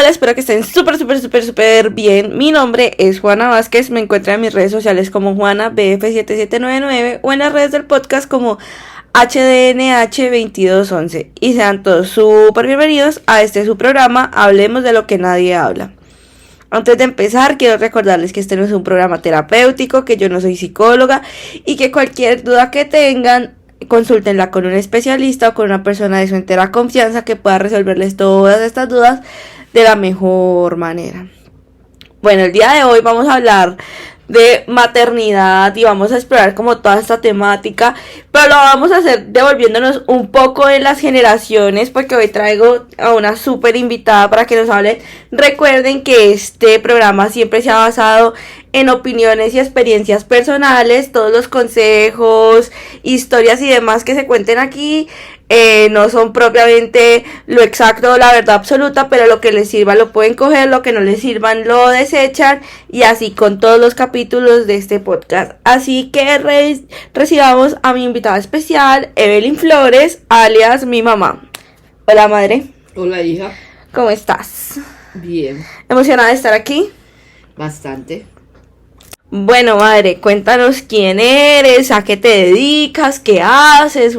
Hola, espero que estén súper bien. Mi nombre es Juana Vázquez. Me encuentran en mis redes sociales como JuanaBF7799 o en las redes del podcast como HDNH2211. Y sean todos súper bienvenidos a su programa Hablemos de lo que nadie habla. Antes de empezar, quiero recordarles que este no es un programa terapéutico, que yo no soy psicóloga y que cualquier duda que tengan, consúltenla con un especialista o con una persona de su entera confianza que pueda resolverles todas estas dudas de la mejor manera. Bueno, el día de hoy vamos a hablar de maternidad y vamos a explorar como toda esta temática, pero lo vamos a hacer devolviéndonos un poco en las generaciones, porque hoy traigo a una súper invitada para que nos hable. Recuerden que este programa siempre se ha basado en opiniones y experiencias personales. Todos los consejos, historias y demás que se cuenten aquí no son propiamente lo exacto o la verdad absoluta, pero lo que les sirva lo pueden coger, lo que no les sirvan lo desechan, y así con todos los capítulos de este podcast. Así que recibamos a mi invitada especial, Evelyn Flores, alias mi mamá. Hola, madre. Hola, hija. ¿Cómo estás? Bien. ¿Emocionada de estar aquí? Bastante. Bueno, madre, cuéntanos quién eres, a qué te dedicas, qué haces,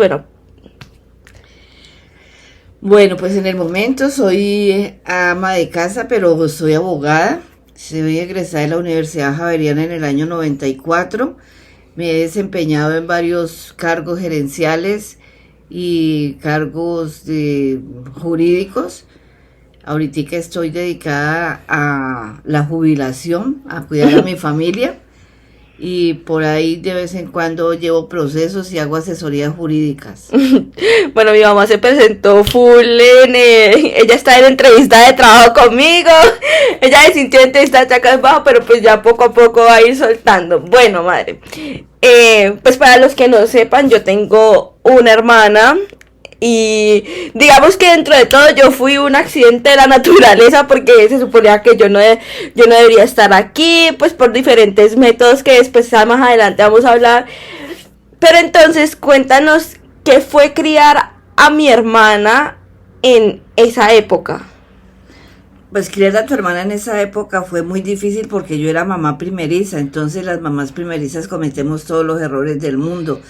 Bueno, pues en el momento soy ama de casa, pero soy abogada. Soy egresada de la Universidad Javeriana en el año 94. Me he desempeñado en varios cargos gerenciales y cargos jurídicos. Ahorita estoy dedicada a la jubilación, a cuidar a mi familia, y por ahí de vez en cuando llevo procesos y hago asesorías jurídicas. Bueno, mi mamá se presentó ella está en entrevista de trabajo conmigo, ella se sintió en entrevista de trabajo, pero pues ya poco a poco va a ir soltando. Bueno, madre, pues para los que no sepan, yo tengo una hermana. Y digamos que dentro de todo yo fui un accidente de la naturaleza, porque se suponía que yo no debería estar aquí, pues por diferentes métodos que después más adelante vamos a hablar. Pero entonces cuéntanos qué fue criar a mi hermana en esa época. Pues criar a tu hermana en esa época fue muy difícil porque yo era mamá primeriza, entonces las mamás primerizas cometemos todos los errores del mundo.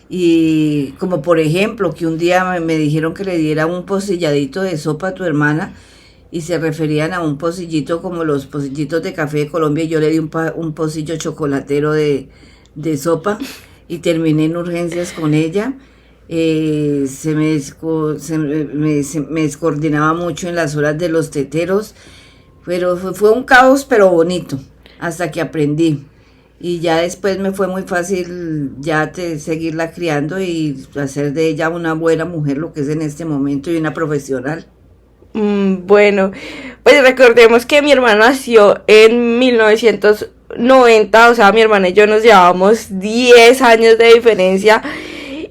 Y como por ejemplo que un día me dijeron que le diera un pocilladito de sopa a tu hermana, y se referían a un pocillito como los pocillitos de café de Colombia, y yo le di un pocillo chocolatero de sopa y terminé en urgencias con ella. Se me descoordinaba mucho en las horas de los teteros, pero fue un caos, pero bonito, hasta que aprendí. Y ya después me fue muy fácil seguirla criando y hacer de ella una buena mujer, lo que es en este momento, y una profesional. Bueno, pues recordemos que mi hermana nació en 1990, o sea, mi hermana y yo nos llevábamos 10 años de diferencia.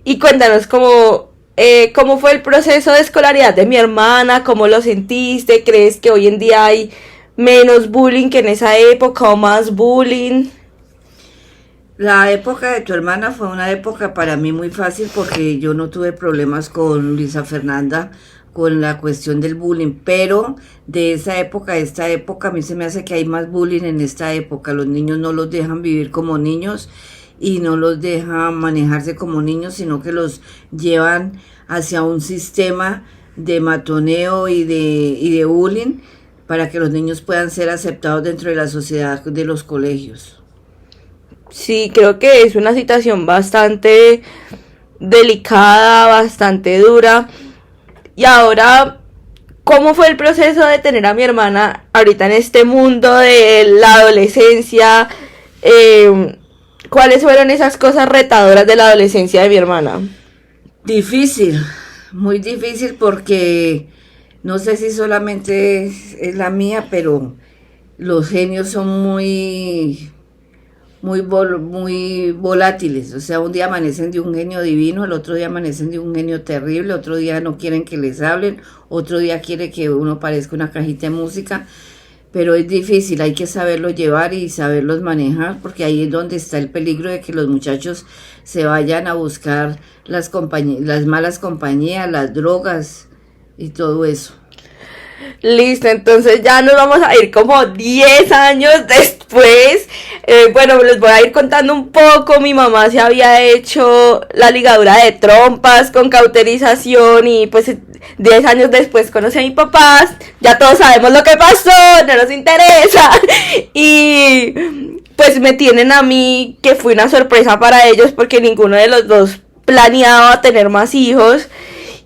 Y cuéntanos cómo fue el proceso de escolaridad de mi hermana, cómo lo sentiste, ¿crees que hoy en día hay menos bullying que en esa época o más bullying? La época de tu hermana fue una época para mí muy fácil porque yo no tuve problemas con Luisa Fernanda con la cuestión del bullying, pero de esa época a esta época a mí se me hace que hay más bullying en esta época. Los niños no los dejan vivir como niños y no los dejan manejarse como niños, sino que los llevan hacia un sistema de matoneo y de bullying para que los niños puedan ser aceptados dentro de la sociedad de los colegios. Sí, creo que es una situación bastante delicada, bastante dura. Y ahora, ¿cómo fue el proceso de tener a mi hermana ahorita en este mundo de la adolescencia? ¿Cuáles fueron esas cosas retadoras de la adolescencia de mi hermana? Difícil, muy difícil, porque no sé si solamente es la mía, pero los genios son muy volátiles. O sea, un día amanecen de un genio divino, el otro día amanecen de un genio terrible, otro día no quieren que les hablen, otro día quiere que uno parezca una cajita de música. Pero es difícil, hay que saberlo llevar y saberlos manejar, porque ahí es donde está el peligro de que los muchachos se vayan a buscar las malas compañías, las drogas y todo eso. Listo, entonces ya nos vamos a ir como 10 años después. Bueno, les voy a ir contando un poco. Mi mamá se había hecho la ligadura de trompas con cauterización y pues 10 años después conocí a mis papás. Ya todos sabemos lo que pasó, no nos interesa. Y pues me tienen a mí, que fue una sorpresa para ellos porque ninguno de los dos planeaba tener más hijos.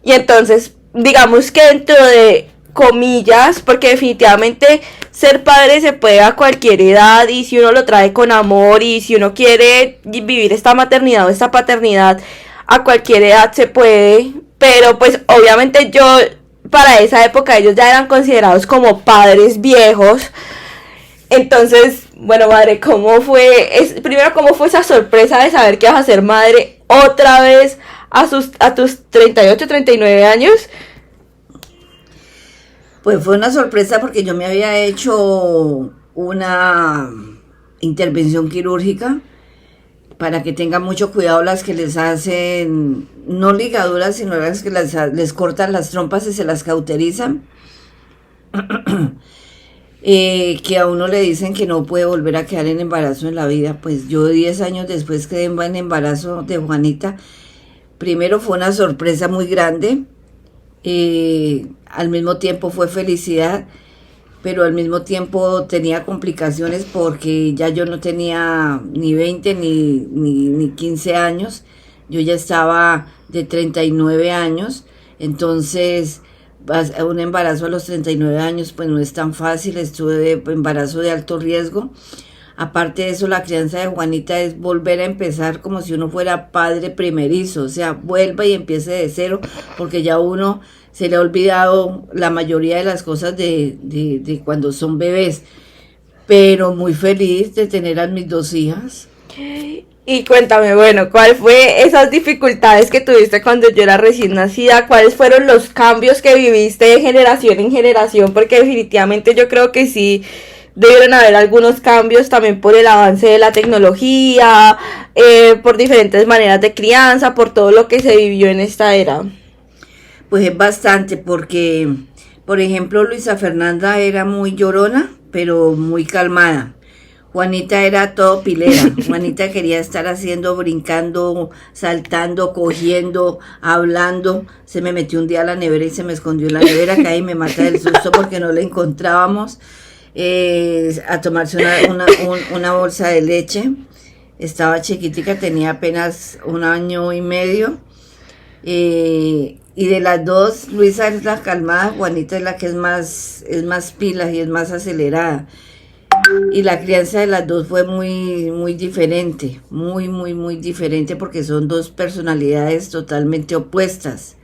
Y entonces, digamos que dentro de comillas, porque definitivamente ser padre se puede a cualquier edad y si uno lo trae con amor y si uno quiere vivir esta maternidad o esta paternidad a cualquier edad se puede, pero pues obviamente yo para esa época ellos ya eran considerados como padres viejos. Entonces, bueno, madre, ¿cómo fue? Primero, ¿cómo fue esa sorpresa de saber que vas a ser madre otra vez a tus 38, 39 años? Pues fue una sorpresa porque yo me había hecho una intervención quirúrgica para que tengan mucho cuidado las que les hacen, no ligaduras, sino las que les cortan las trompas y se las cauterizan. Que a uno le dicen que no puede volver a quedar en embarazo en la vida. Pues yo 10 años después quedé en embarazo de Juanita. Primero fue una sorpresa muy grande. Al mismo tiempo fue felicidad, pero al mismo tiempo tenía complicaciones porque ya yo no tenía ni 20 ni 15 años, yo ya estaba de 39 años, entonces un embarazo a los 39 años pues no es tan fácil, estuve de embarazo de alto riesgo. Aparte de eso, la crianza de Juanita es volver a empezar como si uno fuera padre primerizo, o sea, vuelva y empiece de cero, porque ya uno se le ha olvidado la mayoría de las cosas de cuando son bebés. Pero muy feliz de tener a mis dos hijas. Y cuéntame, bueno, ¿cuál fue esas dificultades que tuviste cuando yo era recién nacida? ¿Cuáles fueron los cambios que viviste de generación en generación? Porque definitivamente yo creo que sí deben haber algunos cambios también por el avance de la tecnología, por diferentes maneras de crianza, por todo lo que se vivió en esta era. Pues es bastante porque, por ejemplo, Luisa Fernanda era muy llorona, pero muy calmada. Juanita era todo pilera. Juanita quería estar haciendo, brincando, saltando, cogiendo, hablando. Se me metió un día a la nevera y se me escondió en la nevera, que ahí me mata del susto porque no la encontrábamos. A tomarse una bolsa de leche. Estaba chiquitica, tenía apenas 1 año y medio. Y de las dos, Luisa es la calmada, Juanita es la que es más pilas y es más acelerada. Y la crianza de las dos fue muy diferente, muy diferente porque son dos personalidades totalmente opuestas.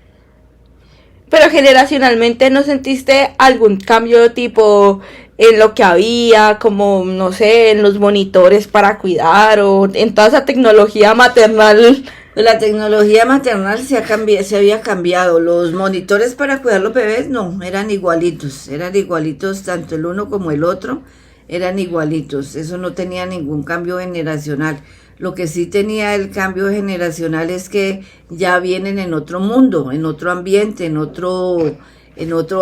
Pero generacionalmente, ¿no sentiste algún cambio tipo en lo que había, como, no sé, en los monitores para cuidar o en toda esa tecnología maternal? La tecnología maternal se había cambiado. Los monitores para cuidar los bebés no, eran igualitos tanto el uno como el otro, eran igualitos. Eso no tenía ningún cambio generacional. Lo que sí tenía el cambio generacional es que ya vienen en otro mundo, en otro ambiente, en otro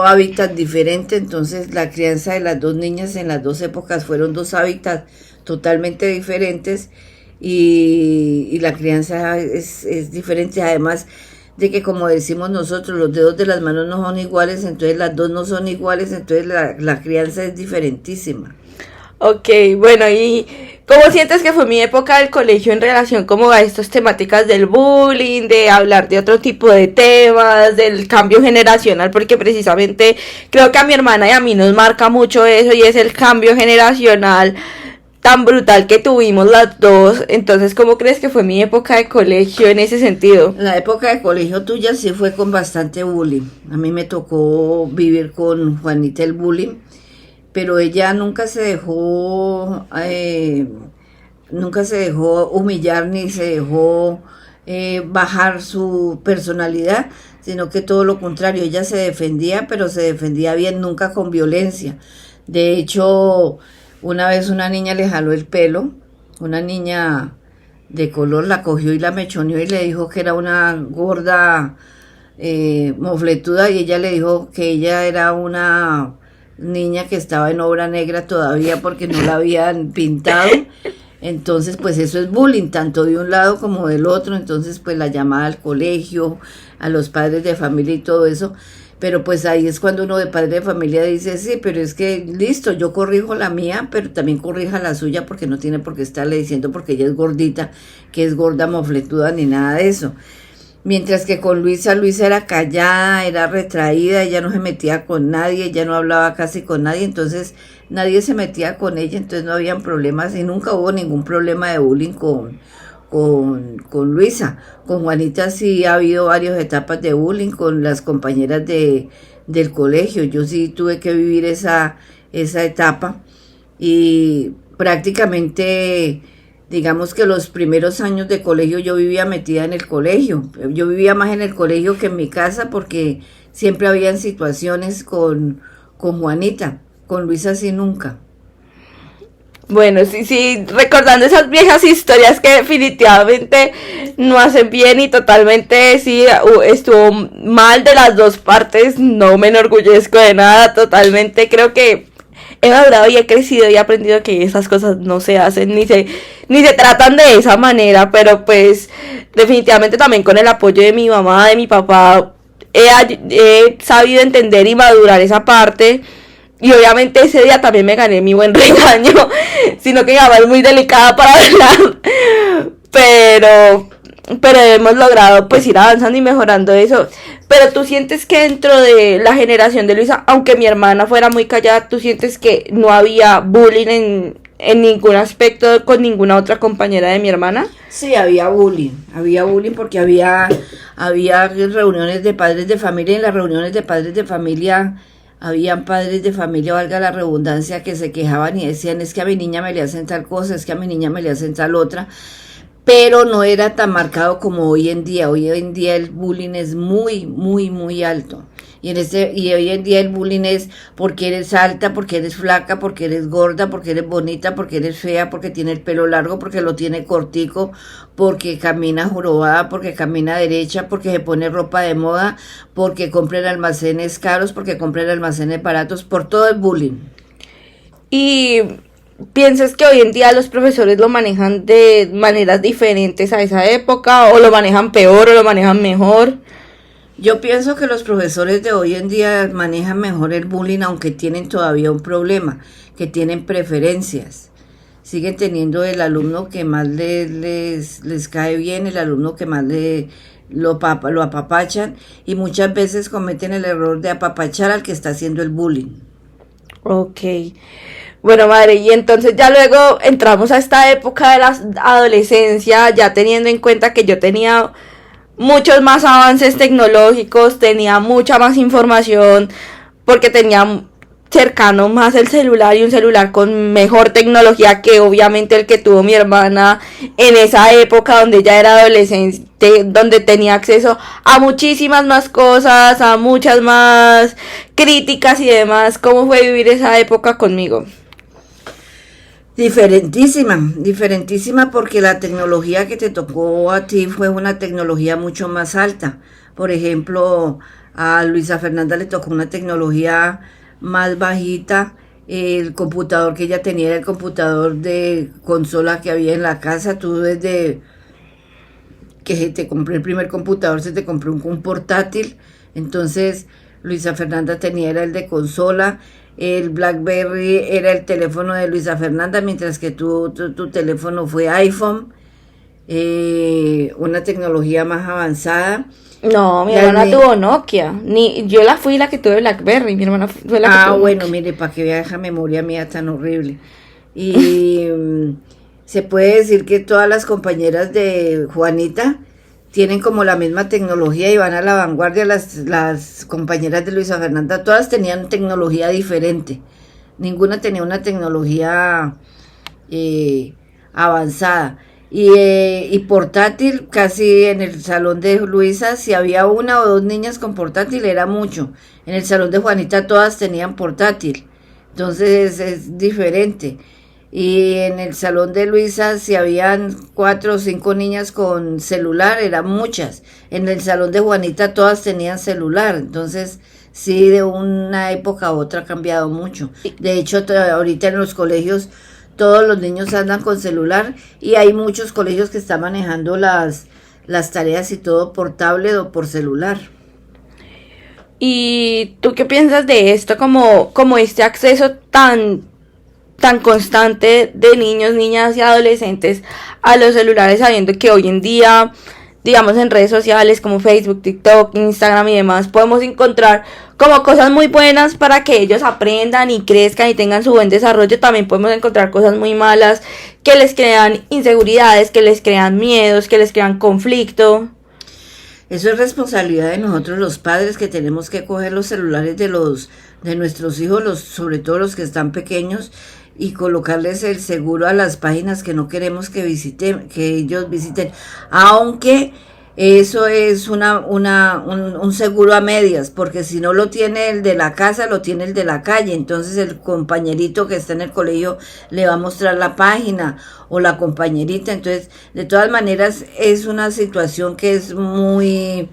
hábitat diferente. Entonces la crianza de las dos niñas en las dos épocas fueron dos hábitats totalmente diferentes. Y la crianza es diferente, además de que, como decimos nosotros, los dedos de las manos no son iguales, entonces las dos no son iguales, entonces la crianza es diferentísima. Ok, bueno, ¿y cómo sientes que fue mi época del colegio en relación como a estas temáticas del bullying, de hablar de otro tipo de temas, del cambio generacional? Porque precisamente creo que a mi hermana y a mí nos marca mucho eso y es el cambio generacional tan brutal que tuvimos las dos. Entonces, ¿cómo crees que fue mi época de colegio en ese sentido? La época de colegio tuya sí fue con bastante bullying. A mí me tocó vivir con Juanita el bullying, pero ella nunca se dejó humillar ni se dejó bajar su personalidad, sino que todo lo contrario, ella se defendía, pero se defendía bien, nunca con violencia. De hecho, una vez una niña le jaló el pelo, una niña de color la cogió y la mechoneó y le dijo que era una gorda mofletuda, y ella le dijo que ella era una niña que estaba en obra negra todavía porque no la habían pintado. Entonces, pues eso es bullying, tanto de un lado como del otro. Entonces, pues la llamada al colegio, a los padres de familia y todo eso. Pero pues ahí es cuando uno de padre de familia dice, sí, pero es que listo, yo corrijo la mía, pero también corrija la suya, porque no tiene por qué estarle diciendo porque ella es gordita, que es gorda mofletuda, ni nada de eso. Mientras que con Luisa, Luisa era callada, era retraída, ella no se metía con nadie, ella no hablaba casi con nadie, entonces nadie se metía con ella, entonces no habían problemas y nunca hubo ningún problema de bullying con Luisa. Con Juanita sí ha habido varias etapas de bullying con las compañeras del colegio. Yo sí tuve que vivir esa etapa y prácticamente, digamos que los primeros años de colegio yo vivía metida en el colegio. Yo vivía más en el colegio que en mi casa porque siempre habían situaciones con Juanita. Con Luisa sí nunca. Bueno, sí, recordando esas viejas historias que definitivamente no hacen bien y totalmente sí estuvo mal de las dos partes, no me enorgullezco de nada, totalmente creo que he madurado y he crecido y he aprendido que esas cosas no se hacen ni se tratan de esa manera, pero pues definitivamente también con el apoyo de mi mamá, de mi papá, he sabido entender y madurar esa parte. Y obviamente ese día también me gané mi buen regaño, sino que mi mamá es muy delicada para hablar, pero hemos logrado pues ir avanzando y mejorando eso. Pero tú sientes que dentro de la generación de Luisa, aunque mi hermana fuera muy callada, tú sientes que no había bullying en ningún aspecto con ninguna otra compañera de mi hermana. Sí, había bullying porque había reuniones de padres de familia, y en las reuniones de padres de familia habían padres de familia, valga la redundancia, que se quejaban y decían, es que a mi niña me le hacen tal cosa, es que a mi niña me le hacen tal otra, pero no era tan marcado como hoy en día. Hoy en día el bullying es muy, muy, muy alto. Y hoy en día el bullying es porque eres alta, porque eres flaca, porque eres gorda, porque eres bonita, porque eres fea, porque tiene el pelo largo, porque lo tiene cortico, porque camina jorobada, porque camina derecha, porque se pone ropa de moda, porque compra en almacenes caros, porque compra en almacenes baratos, por todo el bullying. Y ¿piensas que hoy en día los profesores lo manejan de maneras diferentes a esa época? ¿O lo manejan peor o lo manejan mejor? Yo pienso que los profesores de hoy en día manejan mejor el bullying, aunque tienen todavía un problema, que tienen preferencias. Siguen teniendo el alumno que más les cae bien, el alumno que más lo apapachan, y muchas veces cometen el error de apapachar al que está haciendo el bullying. Ok. Bueno, madre, y entonces ya luego entramos a esta época de la adolescencia, ya teniendo en cuenta que yo tenía muchos más avances tecnológicos, tenía mucha más información, porque tenía cercano más el celular y un celular con mejor tecnología que obviamente el que tuvo mi hermana en esa época donde ella era adolescente, donde tenía acceso a muchísimas más cosas, a muchas más críticas y demás. ¿Cómo fue vivir esa época conmigo? Diferentísima porque la tecnología que te tocó a ti fue una tecnología mucho más alta. Por ejemplo, a Luisa Fernanda le tocó una tecnología más bajita. El computador que ella tenía era el computador de consola que había en la casa. Tú desde que te compré el primer computador se te compró un portátil. Entonces Luisa Fernanda tenía era el de consola. El BlackBerry era el teléfono de Luisa Fernanda, mientras que tu teléfono fue iPhone, una tecnología más avanzada. No, mi hermana tuvo Nokia. Yo fui la que tuve BlackBerry, mi hermana fue la que tuvo bueno, Nokia. mire, para que vea esa memoria mía tan horrible. Y se puede decir que todas las compañeras de Juanita tienen como la misma tecnología y van a la vanguardia. Las compañeras de Luisa Fernanda, todas tenían tecnología diferente. Ninguna tenía una tecnología avanzada. Y portátil, casi en el salón de Luisa, si había una o dos niñas con portátil, era mucho. En el salón de Juanita todas tenían portátil. Entonces es diferente. Y en el salón de Luisa, si habían 4 o 5 niñas con celular, eran muchas. En el salón de Juanita todas tenían celular. Entonces, sí, de una época a otra ha cambiado mucho. De hecho, ahorita en los colegios todos los niños andan con celular y hay muchos colegios que están manejando las tareas y todo por tablet o por celular. ¿Y tú qué piensas de esto como este acceso tan constante de niños, niñas y adolescentes a los celulares, sabiendo que hoy en día, digamos, en redes sociales como Facebook, TikTok, Instagram y demás, podemos encontrar como cosas muy buenas para que ellos aprendan y crezcan y tengan su buen desarrollo? También podemos encontrar cosas muy malas que les crean inseguridades, que les crean miedos, que les crean conflicto. Eso es responsabilidad de nosotros los padres, que tenemos que coger los celulares de nuestros hijos, sobre todo los que están pequeños, y colocarles el seguro a las páginas que no queremos que ellos visiten, aunque eso es un seguro a medias, porque si no lo tiene el de la casa, lo tiene el de la calle. Entonces el compañerito que está en el colegio le va a mostrar la página, o la compañerita. Entonces, de todas maneras, es una situación que es muy,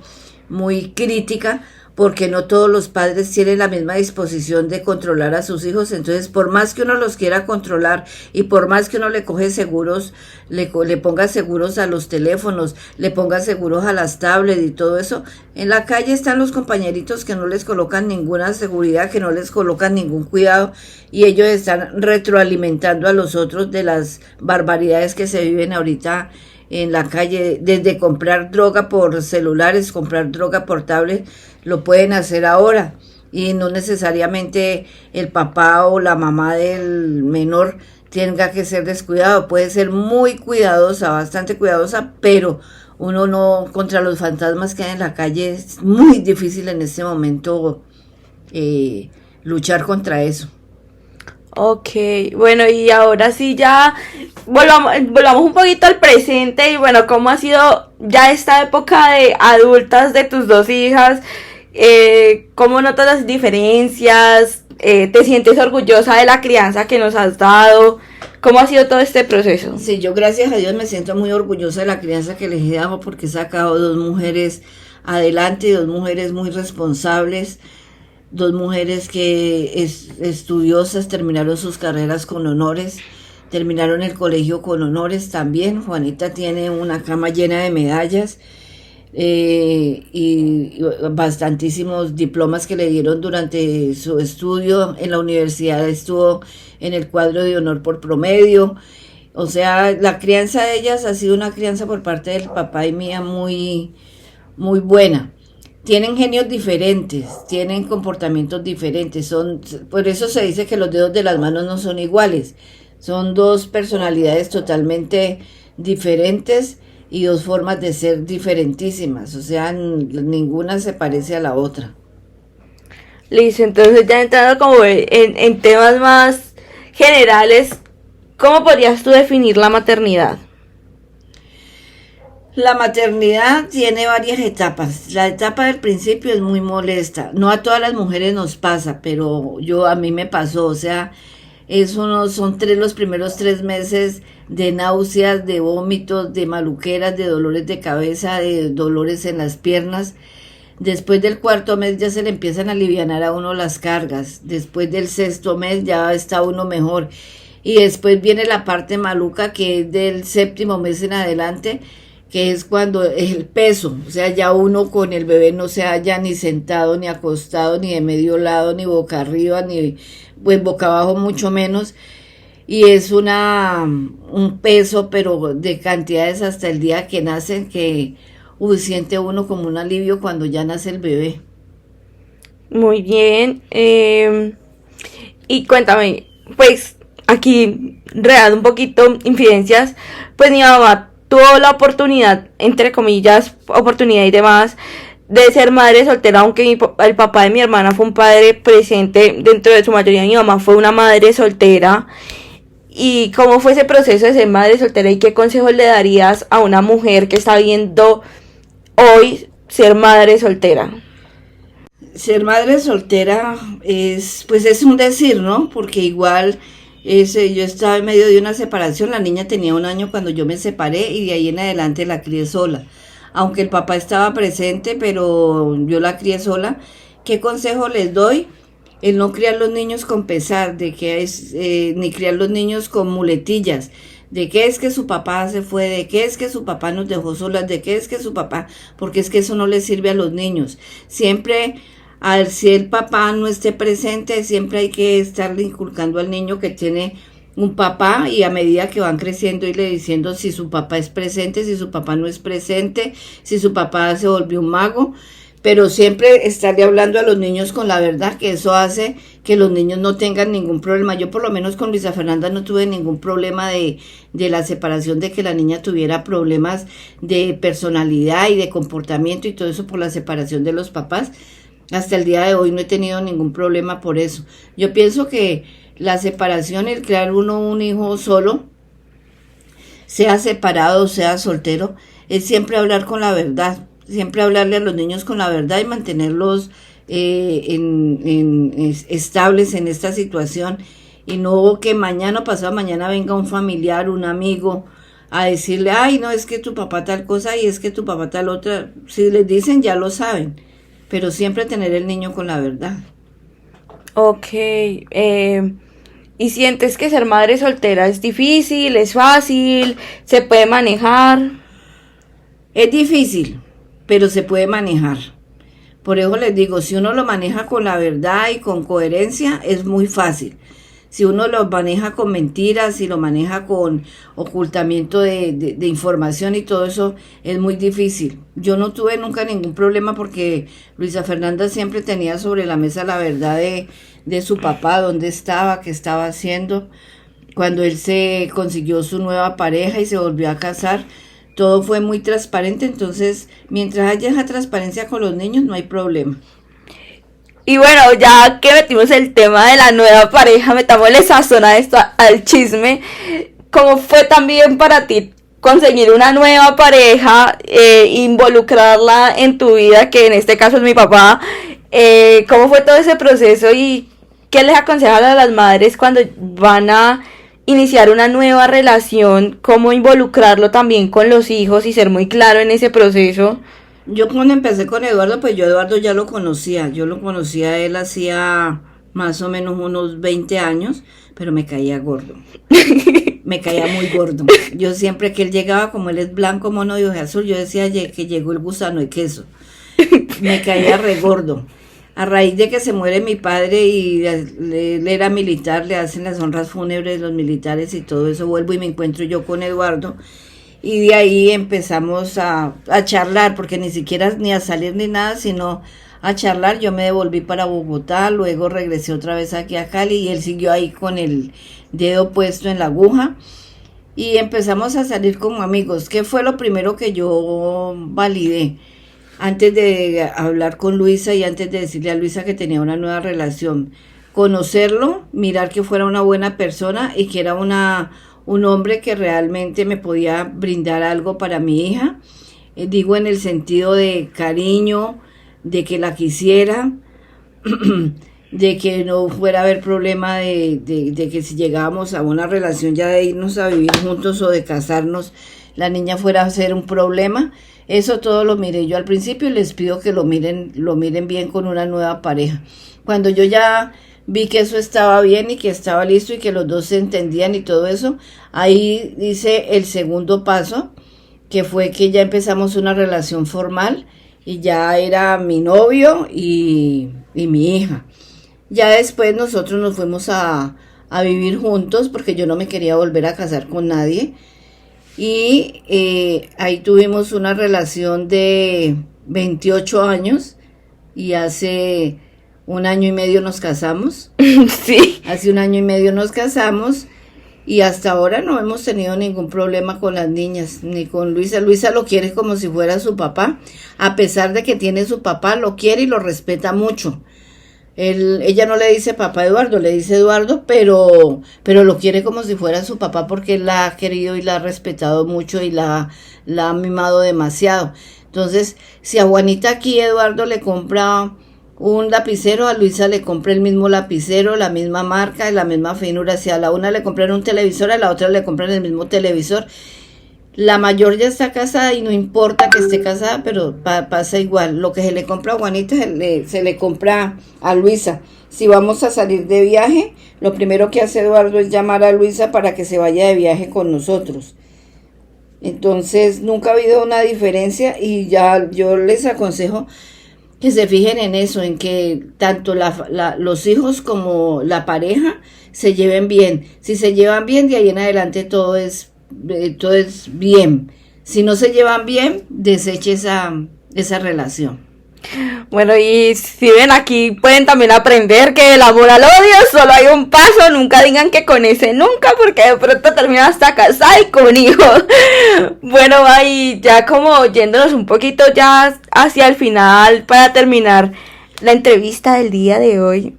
muy crítica, porque no todos los padres tienen la misma disposición de controlar a sus hijos. Entonces, por más que uno los quiera controlar y por más que uno le coge seguros, le ponga seguros a los teléfonos, le ponga seguros a las tablets y todo eso, en la calle están los compañeritos que no les colocan ninguna seguridad, que no les colocan ningún cuidado, y ellos están retroalimentando a los otros de las barbaridades que se viven ahorita en la calle. Desde comprar droga por celulares, comprar droga por tablet, lo pueden hacer ahora, y no necesariamente el papá o la mamá del menor tenga que ser descuidado. Puede ser muy cuidadosa, bastante cuidadosa, pero uno no, contra los fantasmas que hay en la calle, es muy difícil en este momento luchar contra eso. Ok, bueno, y ahora sí ya volvamos un poquito al presente. Y bueno, ¿cómo ha sido ya esta época de adultas de tus 2 hijas? ¿Cómo notas las diferencias? ¿Te sientes orgullosa de la crianza que nos has dado? ¿Cómo ha sido todo este proceso? Sí, yo gracias a Dios me siento muy orgullosa de la crianza que les he dado, porque he sacado 2 mujeres adelante, 2 mujeres muy responsables, 2 mujeres que estudiosas, terminaron sus carreras con honores, terminaron el colegio con honores también. Juanita tiene una cama llena de medallas y bastantísimos diplomas que le dieron durante su estudio. En la universidad estuvo en el cuadro de honor por promedio. O sea, la crianza de ellas ha sido una crianza por parte del papá y mía muy, muy buena. Tienen genios diferentes, tienen comportamientos diferentes, por eso se dice que los dedos de las manos no son iguales. Son 2 personalidades totalmente diferentes y 2 formas de ser diferentísimas. O sea, ninguna se parece a la otra. Listo, entonces ya entrando como en temas más generales, ¿cómo podrías tú definir la maternidad? La maternidad tiene varias etapas. La etapa del principio es muy molesta. No a todas las mujeres nos pasa, pero a mí me pasó. O sea, son los primeros 3 meses de náuseas, de vómitos, de maluqueras, de dolores de cabeza, de dolores en las piernas. Después del 4.º mes ya se le empiezan a alivianar a uno las cargas. Después del 6.º mes ya está uno mejor. Y después viene la parte maluca, que es del 7.º mes en adelante, que es cuando el peso, o sea, ya uno con el bebé no se halla ni sentado, ni acostado, ni de medio lado, ni boca arriba, ni pues boca abajo mucho menos, y es un peso, pero de cantidades hasta el día que nacen, que siente uno como un alivio cuando ya nace el bebé. Muy bien, y cuéntame, pues aquí real un poquito infidencias, pues mi mamá tuvo la oportunidad, entre comillas, oportunidad y demás, de ser madre soltera, aunque el papá de mi hermana fue un padre presente dentro de su mayoría. Mi mamá fue una madre soltera. ¿Y cómo fue ese proceso de ser madre soltera y qué consejos le darías a una mujer que está viendo hoy ser madre soltera? Ser madre soltera es un decir, ¿no? Porque igual Yo estaba en medio de una separación, la niña tenía 1 año cuando yo me separé y de ahí en adelante la crié sola. Aunque el papá estaba presente, pero yo la crié sola. ¿Qué consejo les doy? El no criar los niños con pesar, ni criar los niños con muletillas, de qué es que su papá se fue, de qué es que su papá nos dejó solas, de qué es que su papá, porque es que eso no les sirve a los niños. Siempre, si el papá no esté presente, siempre hay que estarle inculcando al niño que tiene un papá, y a medida que van creciendo irle diciendo si su papá es presente, si su papá no es presente, si su papá se volvió un mago, pero siempre estarle hablando a los niños con la verdad, que eso hace que los niños no tengan ningún problema. Yo por lo menos con Luisa Fernanda no tuve ningún problema de la separación, de que la niña tuviera problemas de personalidad y de comportamiento y todo eso por la separación de los papás. Hasta el día de hoy no he tenido ningún problema por eso. Yo pienso que la separación, el crear un hijo solo, sea separado, sea soltero, es siempre hablar con la verdad. Siempre hablarle a los niños con la verdad y mantenerlos estables en esta situación, y no que mañana o pasado mañana venga un familiar, un amigo, a decirle, ay, no, es que tu papá tal cosa y es que tu papá tal otra. Si les dicen, ya lo saben, pero siempre tener el niño con la verdad. Ok, ¿y sientes que ser madre soltera es difícil, es fácil, se puede manejar? Es difícil, pero se puede manejar. Por eso les digo, si uno lo maneja con la verdad y con coherencia, es muy fácil. Si uno lo maneja con mentiras, si lo maneja con ocultamiento de información y todo eso, es muy difícil. Yo no tuve nunca ningún problema porque Luisa Fernanda siempre tenía sobre la mesa la verdad de su papá, dónde estaba, qué estaba haciendo. Cuando él se consiguió su nueva pareja y se volvió a casar, todo fue muy transparente. Entonces, mientras haya esa transparencia con los niños, no hay problema. Y bueno, ya que metimos el tema de la nueva pareja, metámosle sazón a esto, al chisme. ¿Cómo fue también para ti conseguir una nueva pareja, involucrarla en tu vida, que en este caso es mi papá? ¿Cómo fue todo ese proceso y qué les aconsejan a las madres cuando van a iniciar una nueva relación? ¿Cómo involucrarlo también con los hijos y ser muy claro en ese proceso? Yo cuando empecé con Eduardo, pues yo a Eduardo ya lo conocía. Yo lo conocía a él hacía más o menos unos 20 años, pero me caía gordo. Me caía muy gordo. Yo siempre que él llegaba, como él es blanco, mono y ojo azul, yo decía que llegó el gusano de queso. Me caía re gordo. A raíz de que se muere mi padre y él era militar, le hacen las honras fúnebres los militares y todo eso, vuelvo y me encuentro yo con Eduardo. Y de ahí empezamos a charlar, porque ni siquiera ni a salir ni nada, sino a charlar. Yo me devolví para Bogotá, luego regresé otra vez aquí a Cali y él siguió ahí con el dedo puesto en la aguja. Y empezamos a salir como amigos. ¿Qué fue lo primero que yo validé? Antes de hablar con Luisa y antes de decirle a Luisa que tenía una nueva relación, conocerlo, mirar que fuera una buena persona y que era un hombre que realmente me podía brindar algo para mi hija, digo en el sentido de cariño, de que la quisiera, de que no fuera a haber problema de que si llegábamos a una relación ya de irnos a vivir juntos o de casarnos, la niña fuera a ser un problema. Eso todo lo miré yo al principio y les pido que lo miren bien con una nueva pareja. Cuando yo ya vi que eso estaba bien y que estaba listo y que los dos se entendían y todo eso, ahí hice el segundo paso, que fue que ya empezamos una relación formal y ya era mi novio y mi hija. Ya después nosotros nos fuimos a vivir juntos porque yo no me quería volver a casar con nadie. Y ahí tuvimos una relación de 28 años y hace 1 año y medio nos casamos. Sí. Hace 1 año y medio nos casamos y hasta ahora no hemos tenido ningún problema con las niñas, ni con Luisa. Luisa lo quiere como si fuera su papá, a pesar de que tiene su papá, lo quiere y lo respeta mucho. Ella no le dice papá Eduardo, le dice Eduardo, pero lo quiere como si fuera su papá porque él la ha querido y la ha respetado mucho y la ha mimado demasiado. Entonces, si a Juanita aquí Eduardo le compra un lapicero, a Luisa le compré el mismo lapicero, la misma marca y la misma finura. Si a la una le compré un televisor, a la otra le compré el mismo televisor. La mayor ya está casada y no importa que esté casada, pero pasa igual. Lo que se le compra a Juanita se le compra a Luisa. Si vamos a salir de viaje, lo primero que hace Eduardo es llamar a Luisa para que se vaya de viaje con nosotros. Entonces nunca ha habido una diferencia y ya yo les aconsejo que se fijen en eso, en que tanto los hijos como la pareja se lleven bien. Si se llevan bien, de ahí en adelante todo es bien. Si no se llevan bien, deseche esa relación. Bueno, y si ven aquí pueden también aprender que el amor al odio solo hay un paso, nunca digan que con ese nunca, porque de pronto terminan hasta casada y con hijos. Bueno, ahí ya como yéndonos un poquito ya hacia el final para terminar la entrevista del día de hoy.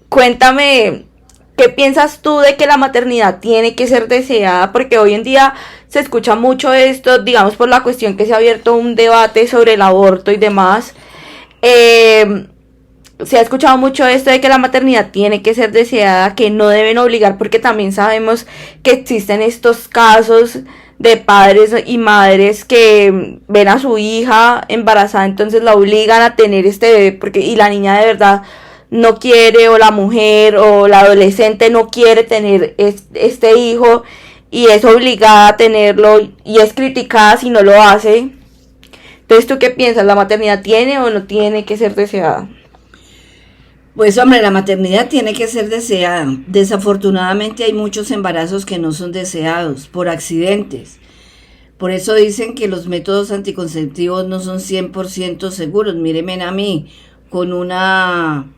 Cuéntame, ¿qué piensas tú de que la maternidad tiene que ser deseada? Porque hoy en día se escucha mucho esto, digamos por la cuestión que se ha abierto un debate sobre el aborto y demás. Se ha escuchado mucho esto de que la maternidad tiene que ser deseada, que no deben obligar, porque también sabemos que existen estos casos de padres y madres que ven a su hija embarazada, entonces la obligan a tener este bebé, y la niña de verdad no quiere, o la mujer o la adolescente no quiere tener este hijo y es obligada a tenerlo y es criticada si no lo hace. Entonces, ¿tú qué piensas? ¿La maternidad tiene o no tiene que ser deseada? Pues hombre, la maternidad tiene que ser deseada. Desafortunadamente hay muchos embarazos que no son deseados por accidentes. Por eso dicen que los métodos anticonceptivos no son 100% seguros. Mírenme a mí, con una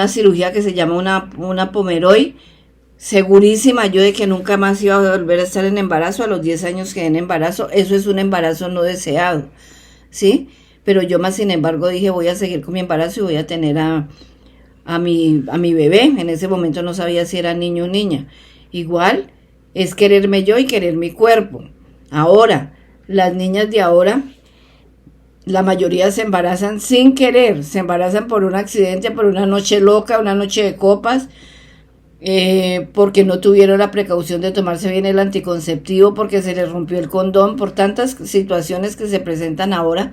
cirugía que se llama una Pomeroy, segurísima yo de que nunca más iba a volver a estar en embarazo. A los 10 años quedé en embarazo. Eso es un embarazo no deseado, ¿sí? Pero yo más sin embargo dije, voy a seguir con mi embarazo y voy a tener a mi bebé. En ese momento no sabía si era niño o niña. Igual es quererme yo y querer mi cuerpo. Ahora, las niñas de ahora, la mayoría se embarazan sin querer, se embarazan por un accidente, por una noche loca, una noche de copas, porque no tuvieron la precaución de tomarse bien el anticonceptivo, porque se les rompió el condón, por tantas situaciones que se presentan ahora.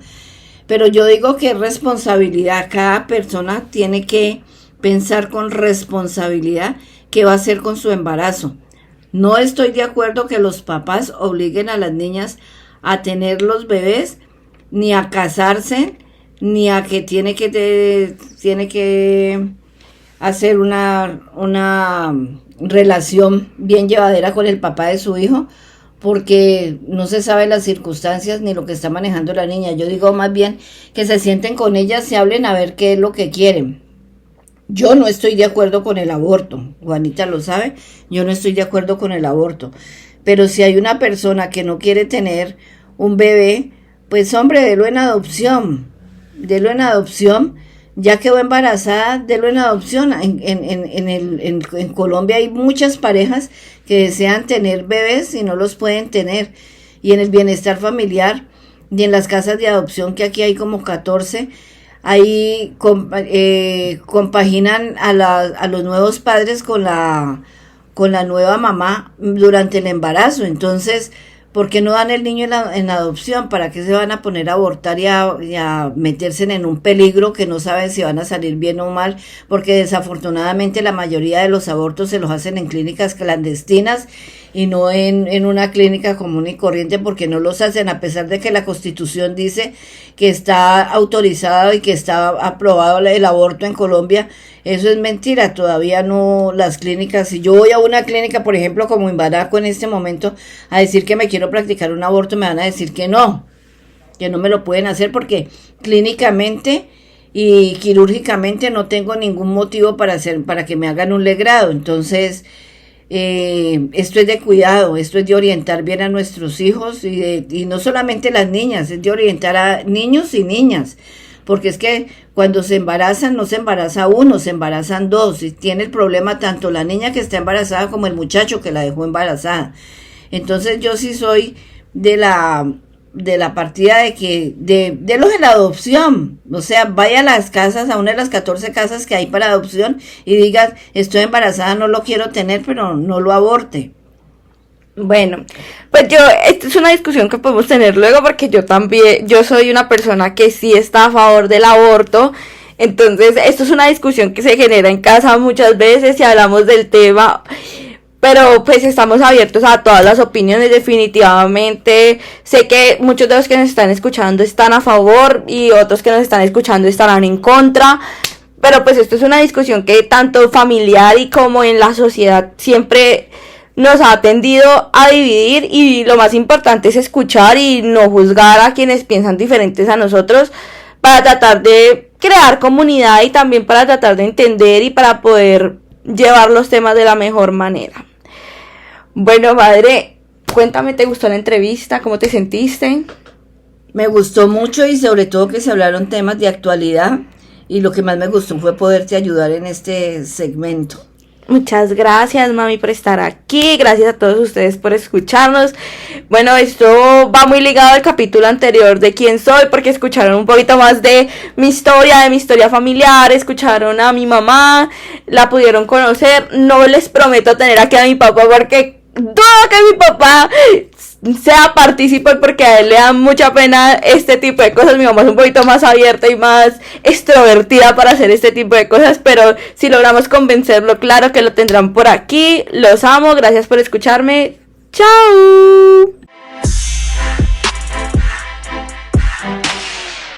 Pero yo digo que es responsabilidad, cada persona tiene que pensar con responsabilidad qué va a hacer con su embarazo. No estoy de acuerdo que los papás obliguen a las niñas a tener los bebés, ni a casarse, ni a que tiene que hacer una relación bien llevadera con el papá de su hijo, porque no se sabe las circunstancias ni lo que está manejando la niña. Yo digo más bien que se sienten con ellas, se hablen a ver qué es lo que quieren. Yo no estoy de acuerdo con el aborto, Juanita lo sabe, yo no estoy de acuerdo con el aborto, pero si hay una persona que no quiere tener un bebé, pues hombre, délo en adopción, ya quedó embarazada, délo en adopción. En Colombia hay muchas parejas que desean tener bebés y no los pueden tener, y en el bienestar familiar y en las casas de adopción, que aquí hay como 14, ahí compaginan a los nuevos padres con la nueva mamá durante el embarazo. Entonces, ¿por qué no dan el niño en adopción? ¿Para qué se van a poner a abortar y a meterse en un peligro que no saben si van a salir bien o mal? Porque desafortunadamente la mayoría de los abortos se los hacen en clínicas clandestinas y no en una clínica común y corriente, porque no los hacen, a pesar de que la Constitución dice que está autorizado y que está aprobado el aborto en Colombia. Eso es mentira, todavía no las clínicas. Si yo voy a una clínica, por ejemplo, como en Baraco en este momento, a decir que me quiero practicar un aborto, me van a decir que no me lo pueden hacer, porque clínicamente y quirúrgicamente no tengo ningún motivo para que me hagan un legrado. Entonces, esto es de cuidado, esto es de orientar bien a nuestros hijos, y no solamente las niñas, es de orientar a niños y niñas. Porque es que cuando se embarazan, no se embaraza uno, se embarazan dos, y tiene el problema tanto la niña que está embarazada como el muchacho que la dejó embarazada. Entonces yo sí soy de la de la partida de que, de los de la adopción, o sea, vaya a las casas, a una de las 14 casas que hay para adopción y digas, estoy embarazada, no lo quiero tener, pero no lo aborte. Bueno, pues esta es una discusión que podemos tener luego porque yo soy una persona que sí está a favor del aborto. Entonces, esto es una discusión que se genera en casa muchas veces y hablamos del tema, pero pues estamos abiertos a todas las opiniones definitivamente. Sé que muchos de los que nos están escuchando están a favor y otros que nos están escuchando estarán en contra, pero pues esto es una discusión que tanto familiar y como en la sociedad siempre nos ha tendido a dividir, y lo más importante es escuchar y no juzgar a quienes piensan diferentes a nosotros para tratar de crear comunidad y también para tratar de entender y para poder llevar los temas de la mejor manera. Bueno, madre, cuéntame, ¿te gustó la entrevista? ¿Cómo te sentiste? Me gustó mucho y sobre todo que se hablaron temas de actualidad, y lo que más me gustó fue poderte ayudar en este segmento. Muchas gracias, mami, por estar aquí. Gracias a todos ustedes por escucharnos. Bueno, esto va muy ligado al capítulo anterior de quién soy, porque escucharon un poquito más de mi historia familiar, escucharon a mi mamá, la pudieron conocer. No les prometo tener aquí a mi papá porque dudo que mi papá sea partícipe, porque a él le da mucha pena este tipo de cosas. Mi mamá es un poquito más abierta y más extrovertida para hacer este tipo de cosas, pero si logramos convencerlo, claro que lo tendrán por aquí. Los amo, gracias por escucharme. Chao.